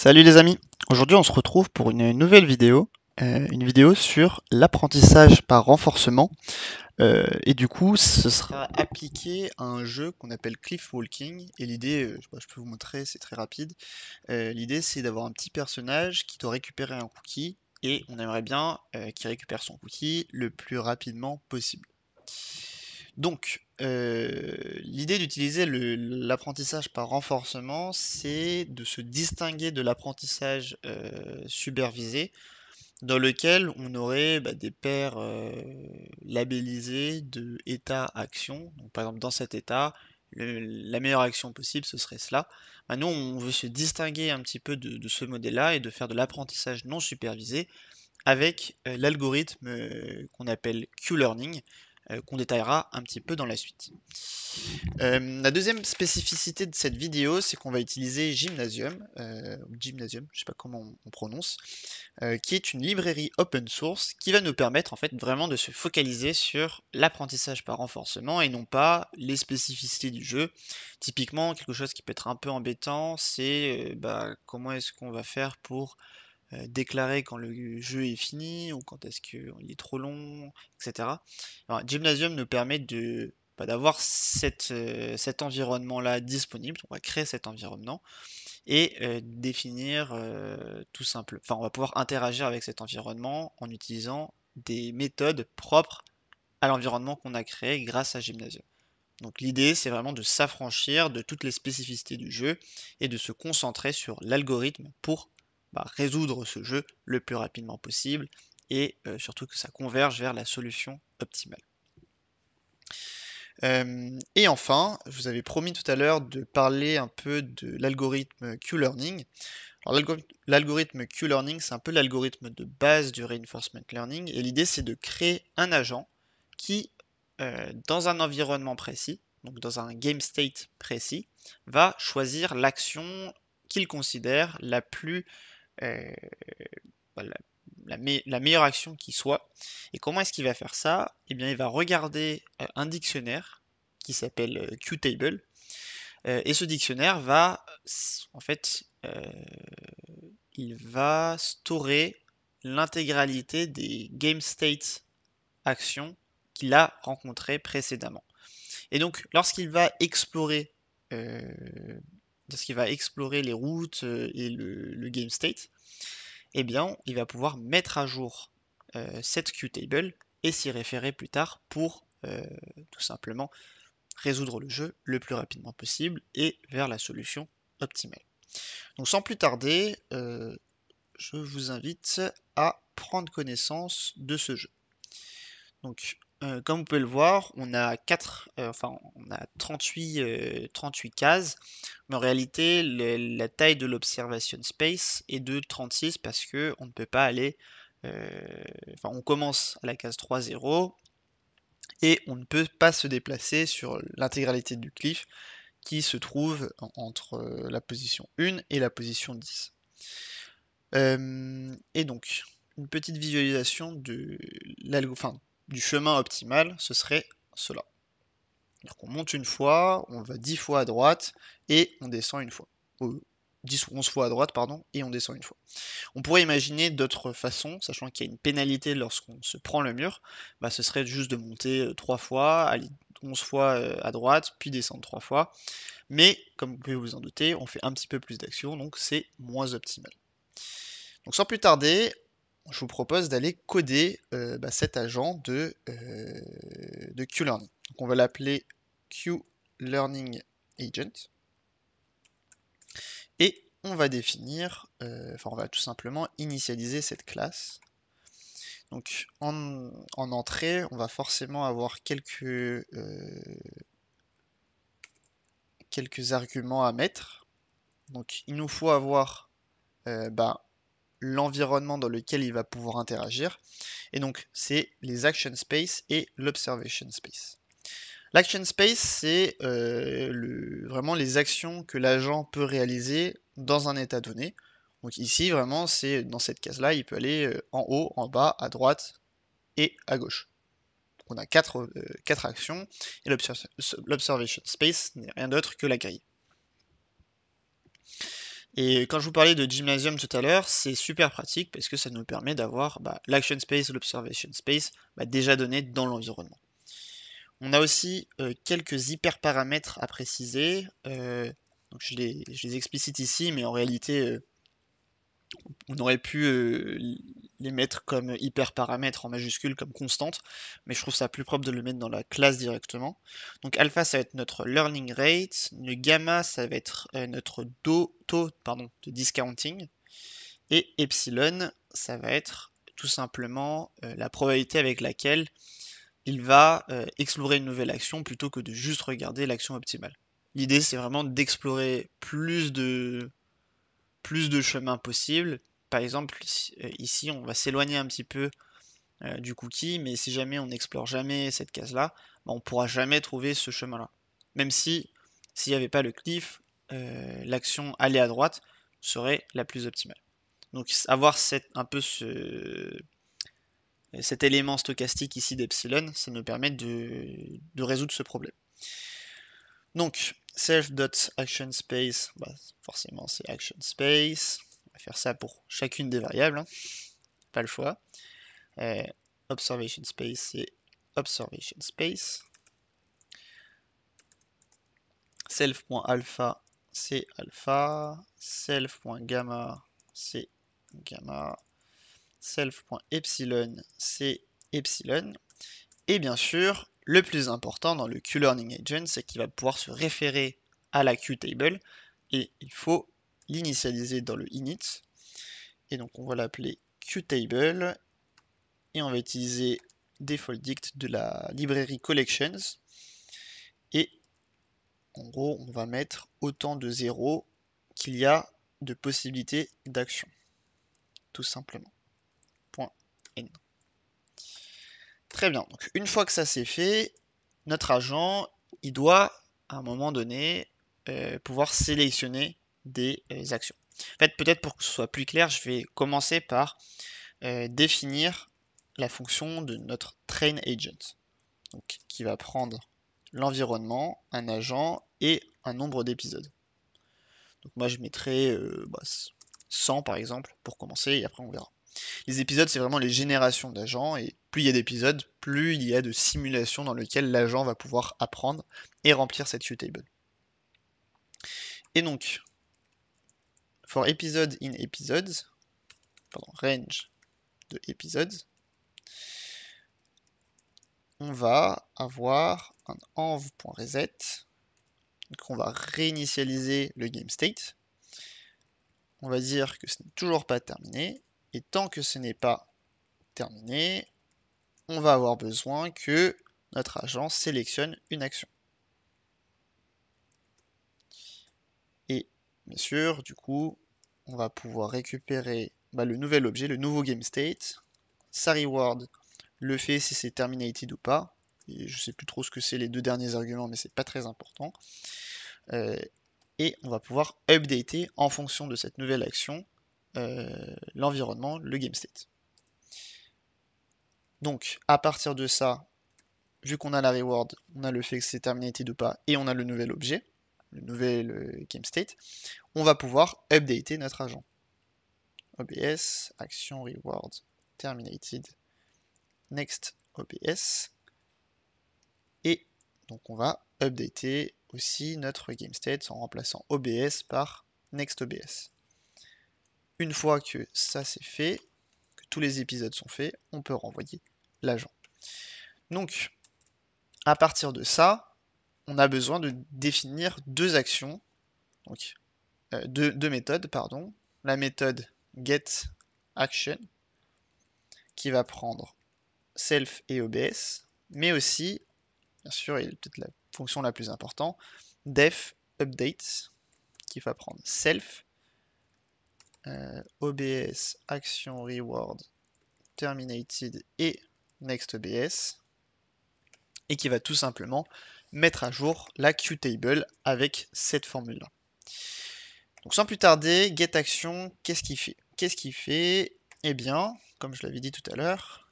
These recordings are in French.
Salut les amis, aujourd'hui on se retrouve pour une nouvelle vidéo, une vidéo sur l'apprentissage par renforcement et du coup ce sera appliqué à un jeu qu'on appelle Cliff Walking et l'idée, je peux vous montrer, c'est très rapide. L'idée c'est d'avoir un petit personnage qui doit récupérer un cookie et on aimerait bien qu'il récupère son cookie le plus rapidement possible. Donc, l'idée d'utiliser l'apprentissage par renforcement, c'est de se distinguer de l'apprentissage supervisé, dans lequel on aurait des paires labellisées de état-action. Donc, par exemple, dans cet état, la meilleure action possible, ce serait cela. Nous, on veut se distinguer un petit peu de ce modèle-là et de faire de l'apprentissage non supervisé avec l'algorithme qu'on appelle Q-learning, qu'on détaillera un petit peu dans la suite. La deuxième spécificité de cette vidéo, c'est qu'on va utiliser Gymnasium, je sais pas comment on prononce, qui est une librairie open source qui va nous permettre en fait vraiment de se focaliser sur l'apprentissage par renforcement et non pas les spécificités du jeu. Typiquement, quelque chose qui peut être un peu embêtant, c'est comment est-ce qu'on va faire pour déclarer quand le jeu est fini ou quand est-ce qu'il est trop long, etc. Alors, Gymnasium nous permet d'avoir cet environnement-là disponible. On va créer cet environnement et définir tout simple. Enfin, on va pouvoir interagir avec cet environnement en utilisant des méthodes propres à l'environnement qu'on a créé grâce à Gymnasium. Donc l'idée, c'est vraiment de s'affranchir de toutes les spécificités du jeu et de se concentrer sur l'algorithme pour résoudre ce jeu le plus rapidement possible et surtout que ça converge vers la solution optimale. Et enfin, je vous avais promis tout à l'heure de parler un peu de l'algorithme Q-learning. Alors l'algorithme Q-learning, c'est un peu l'algorithme de base du reinforcement learning et l'idée c'est de créer un agent qui, dans un environnement précis, donc dans un game state précis, va choisir l'action qu'il considère la plus la, la meilleure action qui soit. Et comment est-ce qu'il va faire ça? Eh bien, il va regarder un dictionnaire qui s'appelle Qtable. Et ce dictionnaire va, en fait, il va storer l'intégralité des game state actions qu'il a rencontrées précédemment. Et donc, euh, lorsqu'il va explorer les routes et le game state, eh bien, il va pouvoir mettre à jour cette Qtable et s'y référer plus tard pour tout simplement résoudre le jeu le plus rapidement possible et vers la solution optimale. Donc sans plus tarder, je vous invite à prendre connaissance de ce jeu. Donc comme vous pouvez le voir, on a 38 cases, mais en réalité la taille de l'observation space est de 36 parce que on ne peut pas aller, on commence à la case 3,0 et on ne peut pas se déplacer sur l'intégralité du cliff qui se trouve entre la position 1 et la position 10. Et donc, une petite visualisation du chemin optimal, ce serait cela. Donc on monte une fois, on va 10 fois à droite, et on descend une fois. 10 ou 11 fois à droite, pardon, et on descend une fois. On pourrait imaginer d'autres façons, sachant qu'il y a une pénalité lorsqu'on se prend le mur, ce serait juste de monter 3 fois, aller 11 fois à droite, puis descendre 3 fois. Mais, comme vous pouvez vous en douter, on fait un petit peu plus d'actions, donc c'est moins optimal. Donc sans plus tarder, je vous propose d'aller coder cet agent de Q-Learning. Donc on va l'appeler Q-Learning Agent. Et on va définir, on va tout simplement initialiser cette classe. Donc en entrée, on va forcément avoir quelques arguments à mettre. Donc il nous faut avoir l'environnement dans lequel il va pouvoir interagir. Et donc, c'est les action space et l'observation space. L'action space, c'est vraiment les actions que l'agent peut réaliser dans un état donné. Donc ici, vraiment, c'est dans cette case-là, il peut aller en haut, en bas, à droite et à gauche. Donc on a quatre actions, et l'observation space n'est rien d'autre que la grille. Et quand je vous parlais de Gymnasium tout à l'heure, c'est super pratique parce que ça nous permet d'avoir l'action space, l'observation space déjà donné dans l'environnement. On a aussi quelques hyperparamètres à préciser. Donc je les explicite ici, mais en réalité, on aurait pu les mettre comme hyperparamètres en majuscule, comme constante, mais je trouve ça plus propre de le mettre dans la classe directement. Donc alpha, ça va être notre learning rate, le gamma, ça va être notre taux de discounting, et epsilon, ça va être tout simplement la probabilité avec laquelle il va explorer une nouvelle action plutôt que de juste regarder l'action optimale. L'idée, c'est vraiment d'explorer plus de chemins possibles. Par exemple, ici, on va s'éloigner un petit peu du cookie, mais si jamais on n'explore jamais cette case-là, on ne pourra jamais trouver ce chemin-là. Même si, s'il n'y avait pas le cliff, l'action aller à droite serait la plus optimale. Donc avoir un peu cet élément stochastique ici d'epsilon, ça nous permet de résoudre ce problème. Donc, self.actionSpace, forcément c'est actionSpace. On va faire ça pour chacune des variables, hein. Pas le choix. Observation space, c'est observation space. Self.alpha, c'est alpha. Self.gamma, c'est gamma. Self.epsilon, c'est epsilon. Et bien sûr, le plus important dans le QLearning Agent, c'est qu'il va pouvoir se référer à la QTable et il faut l'initialiser dans le init. Et donc on va l'appeler QTable et on va utiliser default dict de la librairie collections. Et en gros, on va mettre autant de zéros qu'il y a de possibilités d'action. Tout simplement. .n. Très bien. Donc une fois que ça c'est fait, notre agent, il doit à un moment donné pouvoir sélectionner des actions. En fait, peut-être pour que ce soit plus clair, je vais commencer par définir la fonction de notre train agent, donc, qui va prendre l'environnement, un agent et un nombre d'épisodes. Donc moi je mettrai 100 par exemple pour commencer et après on verra. Les épisodes, c'est vraiment les générations d'agents, et plus il y a d'épisodes, plus il y a de simulations dans lesquelles l'agent va pouvoir apprendre et remplir cette QTable. Et donc, for episode in episodes, range de episodes, on va avoir un env.reset, donc on va réinitialiser le game state. On va dire que ce n'est toujours pas terminé, et tant que ce n'est pas terminé, on va avoir besoin que notre agent sélectionne une action. Et bien sûr, du coup, on va pouvoir récupérer le nouvel objet, le nouveau game state. Sa reward le fait si c'est terminated ou pas. Et je sais plus trop ce que c'est les deux derniers arguments, mais c'est pas très important. Et on va pouvoir updater en fonction de cette nouvelle action l'environnement, le game state. Donc à partir de ça, vu qu'on a la reward, on a le fait que c'est terminated ou pas, et on a le nouvel objet, le nouvel game state, on va pouvoir updater notre agent. OBS, action reward terminated, next OBS. Et donc on va updater aussi notre GameState en remplaçant OBS par NextOBS. Une fois que ça c'est fait, que tous les épisodes sont faits, on peut renvoyer l'agent. Donc, à partir de ça, on a besoin de définir deux actions, donc deux méthodes, pardon. La méthode getAction, qui va prendre self et OBS, mais aussi, bien sûr, et peut-être la fonction la plus importante, def update, qui va prendre self, OBS, action reward, terminated et next OBS, et qui va tout simplement mettre à jour la QTable avec cette formule-là. Donc sans plus tarder, getAction, qu'est-ce qu'il fait? Qu'est-ce qu'il fait? Eh bien, comme je l'avais dit tout à l'heure,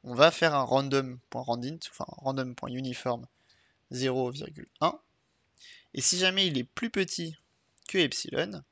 on va faire un random.randint, enfin random.uniform 0,1. Et si jamais il est plus petit que epsilon,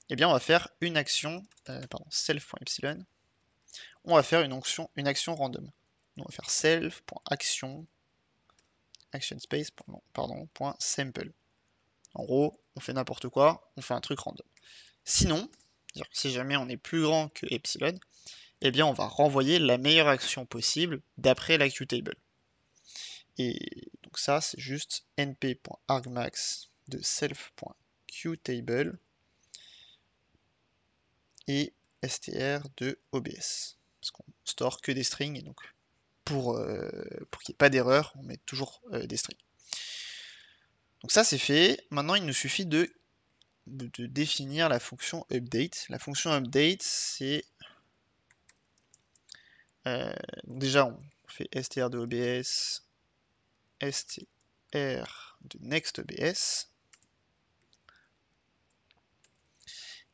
eh bien on va faire une action, self.epsilon, on va faire une action random. Donc on va faire self.action, action space, .sample. En gros, on fait n'importe quoi, on fait un truc random. Sinon, si jamais on est plus grand que epsilon, eh bien on va renvoyer la meilleure action possible d'après la qtable. Et donc ça, c'est juste np.argmax de self.qtable et str de obs. Parce qu'on store que des strings, et donc pour qu'il n'y ait pas d'erreur, on met toujours des strings. Donc ça, c'est fait. Maintenant, il nous suffit de définir la fonction update. La fonction update, c'est... déjà, on fait str de obs, str de nextOBS.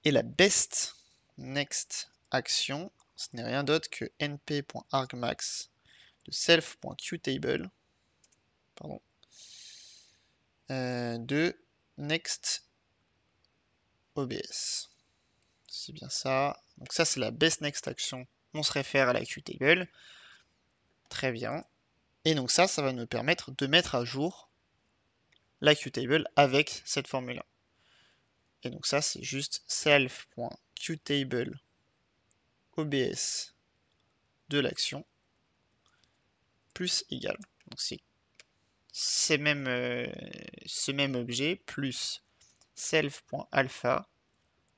Et la best next action, ce n'est rien d'autre que np.argmax de self.qtable de next obs. C'est bien ça. Donc ça, c'est la best next action. On se réfère à la qtable. Très bien. Et donc ça va nous permettre de mettre à jour la qtable avec cette formule-là. Et donc ça, c'est juste self.qtable obs de l'action plus égal. Donc c'est ce même objet plus self.alpha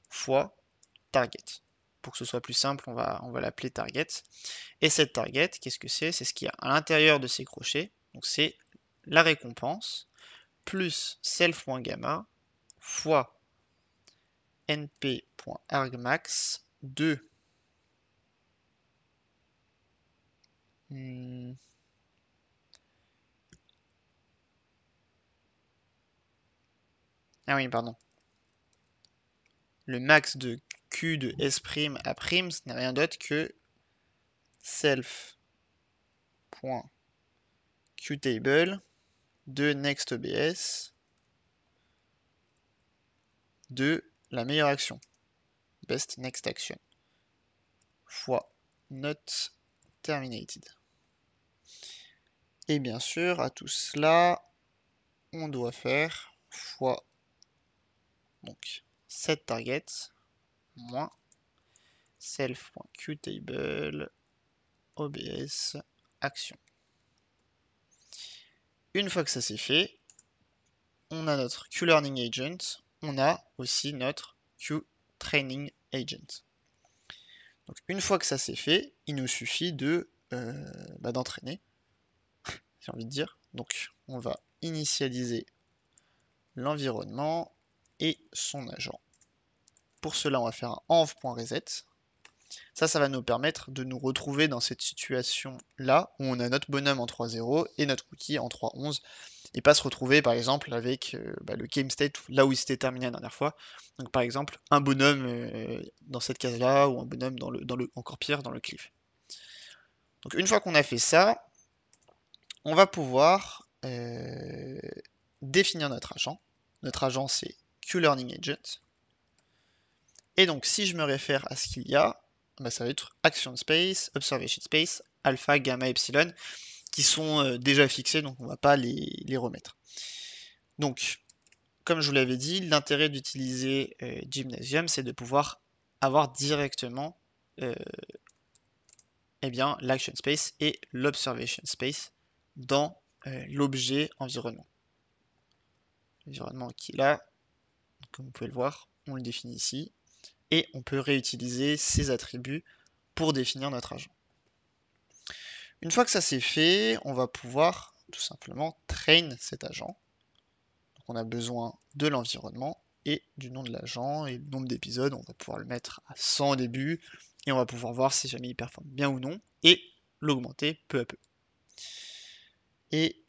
fois target. Pour que ce soit plus simple, on va l'appeler target. Et cette target, qu'est-ce que c'est? C'est ce qu'il y a à l'intérieur de ces crochets. Donc c'est la récompense plus self.gamma fois np.argmax de ah oui, pardon. Le max de Q de S' à prime, ce n'est rien d'autre que self.qtable de nextOBS de la meilleure action, best next action, fois not terminated. Et bien sûr, à tout cela, on doit faire fois donc set target moins self.qtable obs action. Une fois que ça c'est fait, on a notre QLearning agent, on a aussi notre QTraining agent. Donc une fois que ça c'est fait, il nous suffit d'entraîner, j'ai envie de dire. Donc on va initialiser l'environnement et son agent. Pour cela, on va faire un env.reset. Ça va nous permettre de nous retrouver dans cette situation-là, où on a notre bonhomme en 3.0 et notre cookie en 3.11, et pas se retrouver par exemple avec le game state là où il s'était terminé la dernière fois. Donc par exemple, un bonhomme dans cette case-là, ou un bonhomme encore pire, dans le cliff. Donc une fois qu'on a fait ça, on va pouvoir définir notre agent. Notre agent, c'est QLearningAgent. Et donc, si je me réfère à ce qu'il y a, ça va être Action Space, Observation Space, Alpha, Gamma, Epsilon, qui sont déjà fixés, donc on ne va pas les remettre. Donc, comme je vous l'avais dit, l'intérêt d'utiliser Gymnasium, c'est de pouvoir avoir directement l'Action Space et l'Observation Space dans l'objet environnement. L'environnement qui est là, comme vous pouvez le voir, on le définit ici, et on peut réutiliser ces attributs pour définir notre agent. Une fois que ça c'est fait, on va pouvoir tout simplement train cet agent. Donc on a besoin de l'environnement et du nom de l'agent, et le nombre d'épisodes, on va pouvoir le mettre à 100 au début, et on va pouvoir voir si jamais il performe bien ou non, et l'augmenter peu à peu. Et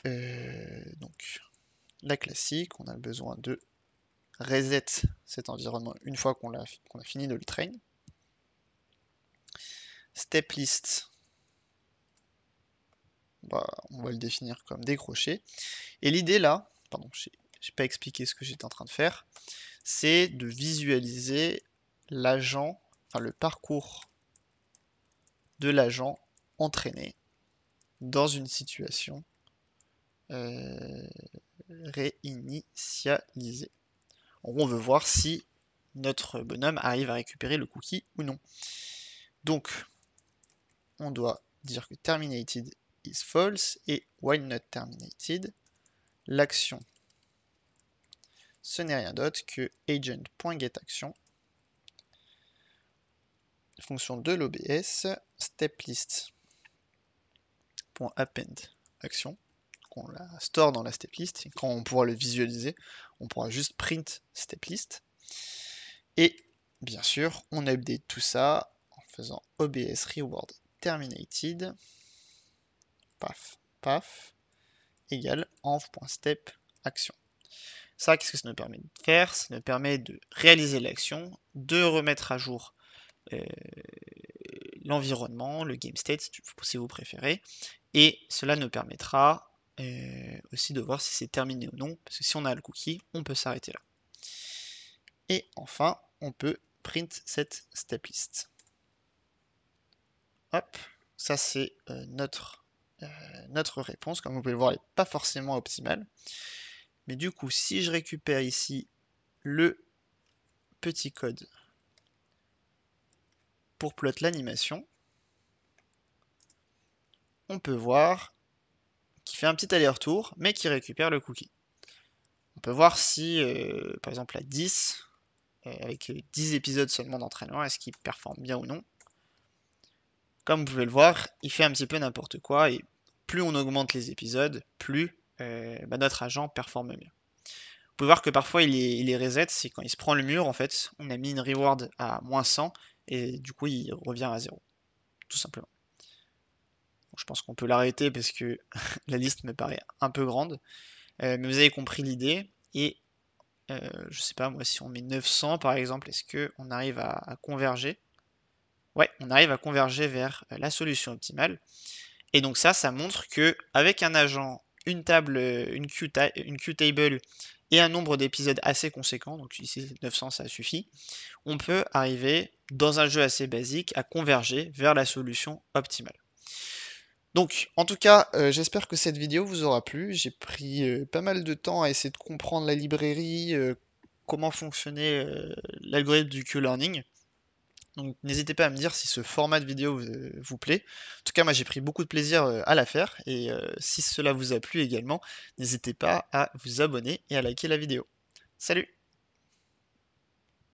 donc la classique, on a besoin de reset cet environnement une fois qu'on a fini de le train. Step list, on va le définir comme des crochets. Et l'idée là, pardon, j'ai pas expliqué ce que j'étais en train de faire, c'est de visualiser l'agent, enfin le parcours de l'agent entraîné dans une situation réinitialisée. En gros, on veut voir si notre bonhomme arrive à récupérer le cookie ou non. Donc, on doit dire que terminated is false et while not terminated, l'action, ce n'est rien d'autre que agent.getAction, fonction de l'OBS, steplist.append action, qu'on la store dans la steplist, et quand on pourra le visualiser, on pourra juste print steplist. Et bien sûr, on update tout ça en faisant OBS reward terminated, paf, paf, égale env.step action. Ça, qu'est-ce que ça nous permet de faire? Ça nous permet de réaliser l'action, de remettre à jour l'environnement, le game state si vous préférez, et cela nous permettra aussi de voir si c'est terminé ou non, parce que si on a le cookie, on peut s'arrêter là. Et enfin, on peut print cette step list. Hop, ça c'est notre réponse. Comme vous pouvez le voir, elle n'est pas forcément optimale. Mais du coup, si je récupère ici le petit code pour plot l'animation, on peut voir qu'il fait un petit aller-retour, mais qui récupère le cookie. On peut voir si, par exemple, à 10, avec 10 épisodes seulement d'entraînement, est-ce qu'il performe bien ou non. Comme vous pouvez le voir, il fait un petit peu n'importe quoi, et plus on augmente les épisodes, plus notre agent performe mieux. Vous pouvez voir que parfois il est reset, c'est quand il se prend le mur, en fait, on a mis une reward à moins 100, et du coup il revient à 0, tout simplement. Donc, je pense qu'on peut l'arrêter parce que la liste me paraît un peu grande, mais vous avez compris l'idée, et je sais pas moi, si on met 900 par exemple, est-ce qu'on arrive à converger? Ouais, on arrive à converger vers la solution optimale. Et donc ça montre que avec un agent, une table, une Qtable et un nombre d'épisodes assez conséquent, donc ici 900 ça suffit, on peut arriver dans un jeu assez basique à converger vers la solution optimale. Donc en tout cas, j'espère que cette vidéo vous aura plu. J'ai pris pas mal de temps à essayer de comprendre la librairie, comment fonctionnait l'algorithme du Q-learning. Donc n'hésitez pas à me dire si ce format de vidéo vous plaît. En tout cas, moi j'ai pris beaucoup de plaisir à la faire, et si cela vous a plu également, n'hésitez pas à vous abonner et à liker la vidéo. Salut!